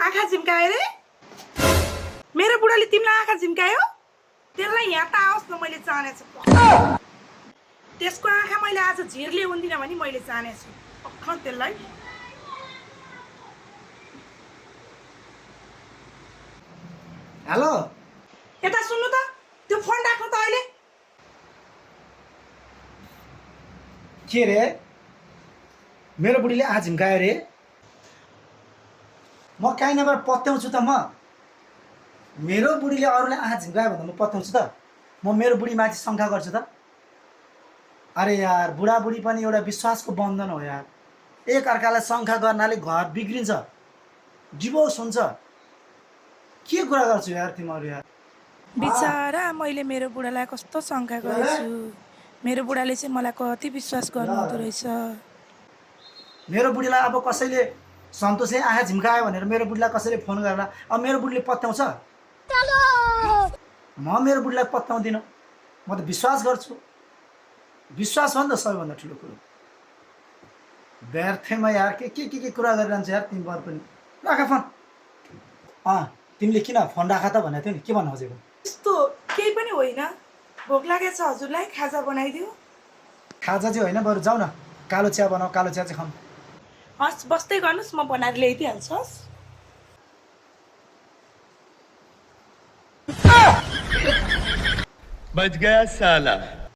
आँखा झिम्कायो रे? मेरो बुढाले तिमीलाई आँखा झिम्कायो? त्यसलाई यहाँ त आओस् न, मैले चानेछु। त्यसको आँखा मैले आज झिरले हुन्दिनँ भने मैले चानेछु। अख त्यसलाई। हेलो, यता सुन्नु त, त्यो फोन राख्नु त अहिले। के रे? मेरो बुढीले आँखा झिम्कायो रे? म काहीँ नभएर पत्याउँछु त। मेरो बुढीले अरूलाई आँखा झिम्कायो भन्दा म पत्याउँछु त। म मेरो बुढीमाथि शङ्का गर्छु त। अरे यार, बुढाबुढी पनि एउटा विश्वासको बन्धन हो यार। एक अर्कालाई शङ्का गर्नाले घर बिग्रिन्छ, डिभोर्स हुन्छ। के कुरा गर्छु यार तिमीहरू यार? बिचारा, मैले मेरो बुढालाई कस्तो शङ्का गरेछु। मेरो बुढाले चाहिँ मलाई कति विश्वास गर्नुहुँदो रहेछ। मेरो बुढीलाई अब कसैले सन्तोषले आँखा झिम्कायो भनेर मेरो बुढीलाई कसैले फोन गरेर अब मेरो बुढीले पत्याउँछ? म मेरो बुढीलाई पत्याउँदिनँ। म त विश्वास गर्छु। विश्वास हो नि त सबैभन्दा ठुलो कुरो। व्यर्थमा यार के कुरा गरिरहन्छ यार तिमीहरू पनि। राख फोन। तिमीले किन फोन राख त भनेको थियो नि, के भन्नु खोजेको? यस्तो केही पनि होइन। भोक लागेको छ हजुरलाई, खाजा बनाइदिऊ। खाजा चाहिँ होइन, बरु जाऊ न कालो चिया बनाऊ, कालो चिया चाहिँ खाऊँ। हस्, बस्दै गर्नुहोस्, म बनाएर ल्याइदिइहाल्छु। हस्। बच गया साला।